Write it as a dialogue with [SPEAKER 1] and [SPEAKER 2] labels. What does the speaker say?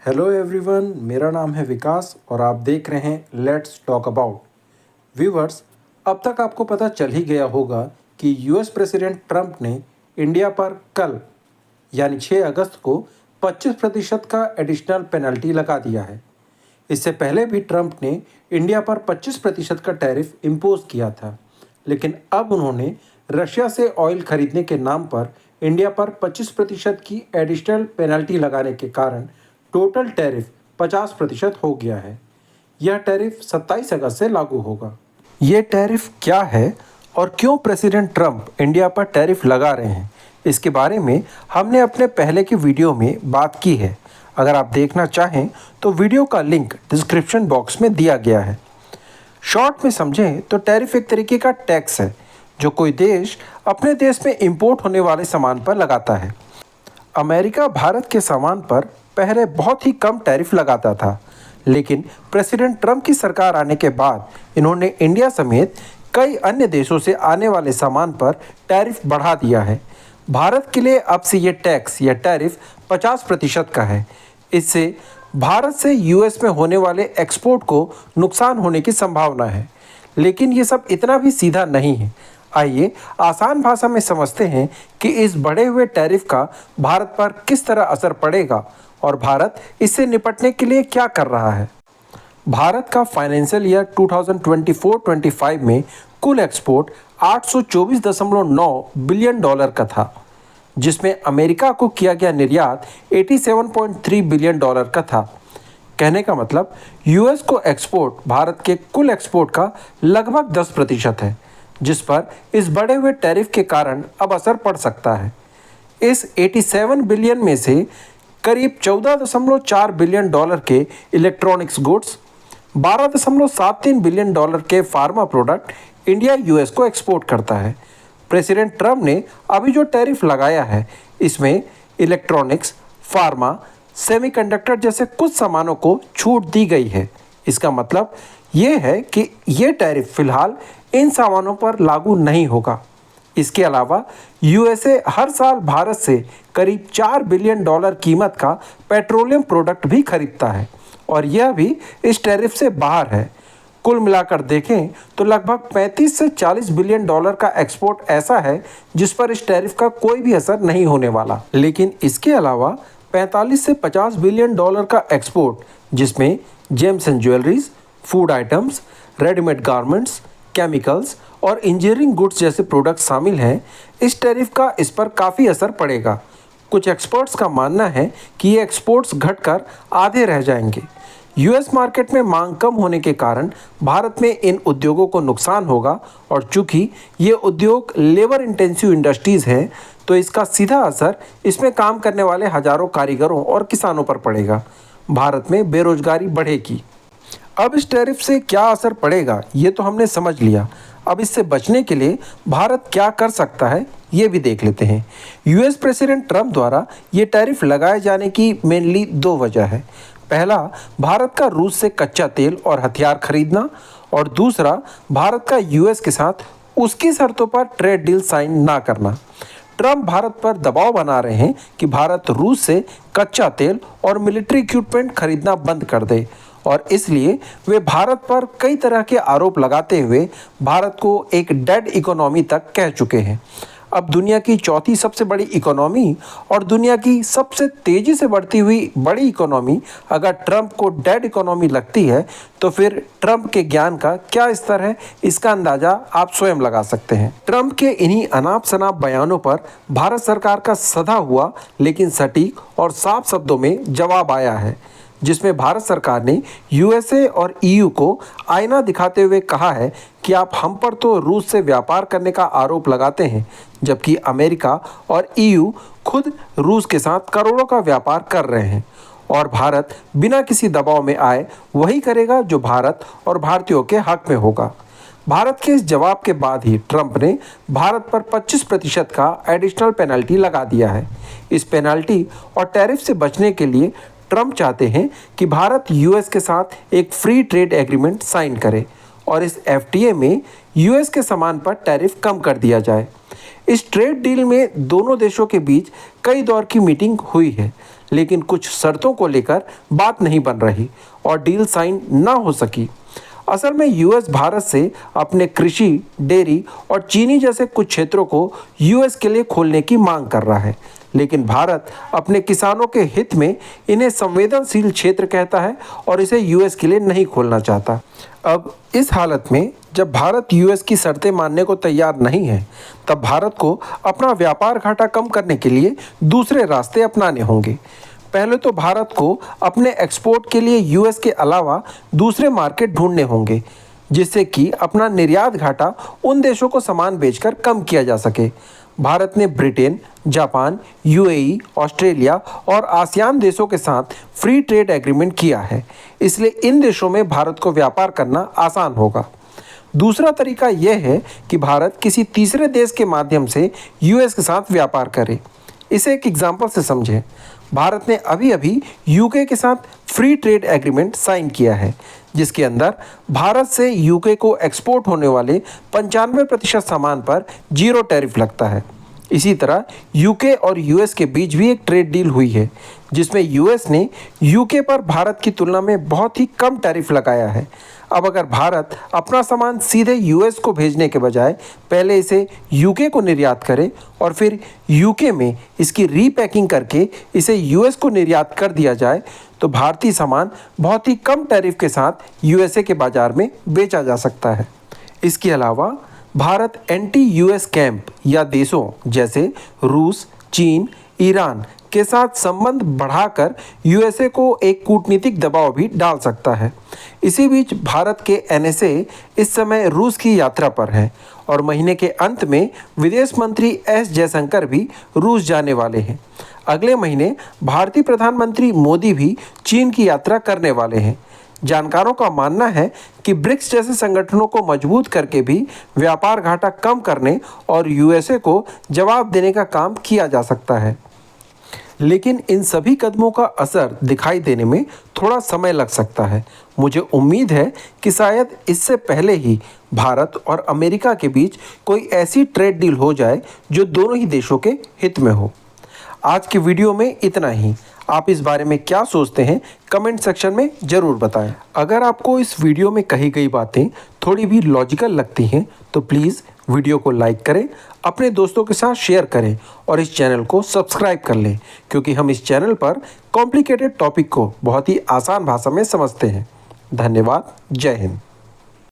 [SPEAKER 1] Hello everyone, मेरा नाम है विकास और आप देख रहे हैं लेट्स टॉक अबाउट। व्यूवर्स, अब तक आपको पता चल ही गया होगा कि यूएस प्रेसिडेंट ट्रंप ने इंडिया पर कल यानी 6 अगस्त को 25% का एडिशनल पेनल्टी लगा दिया है। इससे पहले भी ट्रंप ने इंडिया पर 25% का टैरिफ इम्पोज किया था, लेकिन अब उन्होंने रशिया से ऑयल खरीदने के नाम पर इंडिया पर 25% की एडिशनल पेनल्टी लगाने के कारण टोटल टैरिफ 50% हो गया है। यह टैरिफ 27 अगस्त से लागू होगा। ये टैरिफ क्या है और क्यों प्रेसिडेंट ट्रंप इंडिया पर टैरिफ लगा रहे हैं, इसके बारे में हमने अपने पहले की वीडियो में बात की है। अगर आप देखना चाहें तो वीडियो का लिंक डिस्क्रिप्शन बॉक्स में दिया गया है। शॉर्ट में समझें तो टैरिफ एक तरीके का टैक्स है जो कोई देश अपने देश में इंपोर्ट होने वाले सामान पर लगाता है। अमेरिका भारत के सामान पर पहले बहुत ही कम टैरिफ लगाता था, लेकिन प्रेसिडेंट ट्रंप की सरकार आने के बाद इन्होंने इंडिया समेत कई अन्य देशों से आने वाले सामान पर टैरिफ बढ़ा दिया है। भारत के लिए अब से ये टैक्स या टैरिफ 50% का है। इससे भारत से यूएस में होने वाले एक्सपोर्ट को नुकसान होने की संभावना है, लेकिन ये सब इतना भी सीधा नहीं है। आइए आसान भाषा में समझते हैं कि इस बढ़े हुए टैरिफ का भारत पर किस तरह असर पड़ेगा और भारत इससे निपटने के लिए क्या कर रहा है। भारत का फाइनेंशियल ईयर 2024-25 में कुल एक्सपोर्ट 824.9 बिलियन डॉलर का था, जिसमें अमेरिका को किया गया निर्यात 87.3 बिलियन डॉलर का था। कहने का मतलब यूएस को एक्सपोर्ट भारत के कुल एक्सपोर्ट का लगभग 10% है, जिस पर इस बढ़े हुए टैरिफ के कारण अब असर पड़ सकता है। इस 87 बिलियन में से करीब 14.4 बिलियन डॉलर के इलेक्ट्रॉनिक्स गुड्स, 12.73 बिलियन डॉलर के फार्मा प्रोडक्ट इंडिया यूएस को एक्सपोर्ट करता है। प्रेसिडेंट ट्रंप ने अभी जो टैरिफ लगाया है, इसमें इलेक्ट्रॉनिक्स, फार्मा, सेमीकंडक्टर जैसे कुछ सामानों को छूट दी गई है। इसका मतलब ये है कि ये टैरिफ फिलहाल इन सामानों पर लागू नहीं होगा। इसके अलावा यूएसए हर साल भारत से करीब 4 बिलियन डॉलर कीमत का पेट्रोलियम प्रोडक्ट भी खरीदता है और यह भी इस टैरिफ से बाहर है। कुल मिलाकर देखें तो लगभग 35 से 40 बिलियन डॉलर का एक्सपोर्ट ऐसा है जिस पर इस टैरिफ का कोई भी असर नहीं होने वाला। लेकिन इसके अलावा 45 से 50 बिलियन डॉलर का एक्सपोर्ट, जिसमें James and jewelleries, food items, readymade garments, chemicals और इंजीनियरिंग गुड्स जैसे प्रोडक्ट शामिल हैं, इस टैरिफ का इस पर काफ़ी असर पड़ेगा। कुछ एक्सपर्ट्स का मानना है कि ये एक्सपोर्ट्स घटकर आधे रह जाएंगे। यूएस मार्केट में मांग कम होने के कारण भारत में इन उद्योगों को नुकसान होगा और चूंकि ये उद्योग लेबर इंटेंसिव इंडस्ट्रीज़ हैं, तो इसका सीधा असर इसमें काम करने वाले हजारों कारीगरों और किसानों पर पड़ेगा। भारत में बेरोजगारी बढ़ेगी। अब इस टैरिफ से क्या असर पड़ेगा ये तो हमने समझ लिया। अब इससे बचने के लिए भारत क्या कर सकता है ये भी देख लेते हैं। यूएस प्रेसिडेंट ट्रंप द्वारा ये टैरिफ लगाए जाने की मेनली 2 वजह है। पहला, भारत का रूस से कच्चा तेल और हथियार खरीदना, और दूसरा, भारत का यूएस के साथ उसकी शर्तों पर ट्रेड डील साइन ना करना। ट्रंप भारत पर दबाव बना रहे हैं कि भारत रूस से कच्चा तेल और मिलिट्री इक्विपमेंट खरीदना बंद कर दे, और इसलिए वे भारत पर कई तरह के आरोप लगाते हुए भारत को एक डेड इकोनॉमी तक कह चुके हैं। अब दुनिया की चौथी सबसे बड़ी इकोनॉमी और दुनिया की सबसे तेज़ी से बढ़ती हुई बड़ी इकोनॉमी अगर ट्रंप को डेड इकोनॉमी लगती है, तो फिर ट्रंप के ज्ञान का क्या स्तर है, इसका अंदाज़ा आप स्वयं लगा सकते हैं। ट्रंप के इन्हीं अनाप शनाप बयानों पर भारत सरकार का सधा हुआ लेकिन सटीक और साफ शब्दों में जवाब आया है, जिसमें भारत सरकार ने यूएसए और ईयू को आईना दिखाते हुए कहा है कि आप हम पर तो रूस से व्यापार करने का आरोप लगाते हैं, जबकि अमेरिका और ईयू खुद रूस के साथ करोड़ों का व्यापार कर रहे हैं, और भारत बिना किसी दबाव में आए वही करेगा जो भारत और भारतीयों के हक में होगा। भारत के इस जवाब के बाद ही ट्रंप ने भारत पर 25% का एडिशनल पेनल्टी लगा दिया है। इस पेनल्टी और टैरिफ से बचने के लिए ट्रंप चाहते हैं कि भारत यूएस के साथ एक फ्री ट्रेड एग्रीमेंट साइन करे और इस एफटीए में यूएस के सामान पर टैरिफ कम कर दिया जाए। इस ट्रेड डील में दोनों देशों के बीच कई दौर की मीटिंग हुई है, लेकिन कुछ शर्तों को लेकर बात नहीं बन रही और डील साइन ना हो सकी। असल में यूएस भारत से अपने कृषि, डेयरी और चीनी जैसे कुछ क्षेत्रों को यूएस के लिए खोलने की मांग कर रहा है, लेकिन भारत अपने किसानों के हित में इन्हें संवेदनशील क्षेत्र कहता है और इसे यूएस के लिए नहीं खोलना चाहता। अब इस हालत में जब भारत यूएस की शर्तें मानने को तैयार नहीं है, तब भारत को अपना व्यापार घाटा कम करने के लिए दूसरे रास्ते अपनाने होंगे। पहले तो भारत को अपने एक्सपोर्ट के लिए यूएस के अलावा दूसरे मार्केट ढूंढने होंगे, जिससे कि अपना निर्यात घाटा उन देशों को सामान बेचकर कम किया जा सके। भारत ने ब्रिटेन, जापान, यूएई, ऑस्ट्रेलिया और आसियान देशों के साथ फ्री ट्रेड एग्रीमेंट किया है, इसलिए इन देशों में भारत को व्यापार करना आसान होगा। दूसरा तरीका यह है कि भारत किसी तीसरे देश के माध्यम से यूएस के साथ व्यापार करे। इसे एक एग्जाम्पल से समझें। भारत ने अभी अभी यूके के साथ फ्री ट्रेड एग्रीमेंट साइन किया है, जिसके अंदर भारत से यूके को एक्सपोर्ट होने वाले 95% सामान पर 0 टैरिफ लगता है। इसी तरह यूके और यूएस के बीच भी एक ट्रेड डील हुई है, जिसमें यूएस ने यूके पर भारत की तुलना में बहुत ही कम टैरिफ लगाया है। अब अगर भारत अपना सामान सीधे यूएस को भेजने के बजाय पहले इसे यूके को निर्यात करे और फिर यूके में इसकी रीपैकिंग करके इसे यूएस को निर्यात कर दिया जाए, तो भारतीय सामान बहुत ही कम टैरिफ के साथ यूएसए के बाज़ार में बेचा जा सकता है। इसके अलावा भारत एंटी यूएस कैंप या देशों जैसे रूस, चीन, ईरान के साथ संबंध बढ़ाकर यूएसए को एक कूटनीतिक दबाव भी डाल सकता है। इसी बीच भारत के एनएसए इस समय रूस की यात्रा पर है और महीने के अंत में विदेश मंत्री एस जयशंकर भी रूस जाने वाले हैं। अगले महीने भारतीय प्रधानमंत्री मोदी भी चीन की यात्रा करने वाले हैं। जानकारों का मानना है कि ब्रिक्स जैसे संगठनों को मजबूत करके भी व्यापार घाटा कम करने और यूएसए को जवाब देने का काम किया जा सकता है, लेकिन इन सभी कदमों का असर दिखाई देने में थोड़ा समय लग सकता है। मुझे उम्मीद है कि शायद इससे पहले ही भारत और अमेरिका के बीच कोई ऐसी ट्रेड डील हो जाए जो दोनों ही देशों के हित में हो। आज की वीडियो में इतना ही। आप इस बारे में क्या सोचते हैं कमेंट सेक्शन में ज़रूर बताएं। अगर आपको इस वीडियो में कही गई बातें थोड़ी भी लॉजिकल लगती हैं तो प्लीज़ वीडियो को लाइक करें, अपने दोस्तों के साथ शेयर करें और इस चैनल को सब्सक्राइब कर लें, क्योंकि हम इस चैनल पर कॉम्प्लिकेटेड टॉपिक को बहुत ही आसान भाषा में समझते हैं। धन्यवाद। जय हिंद।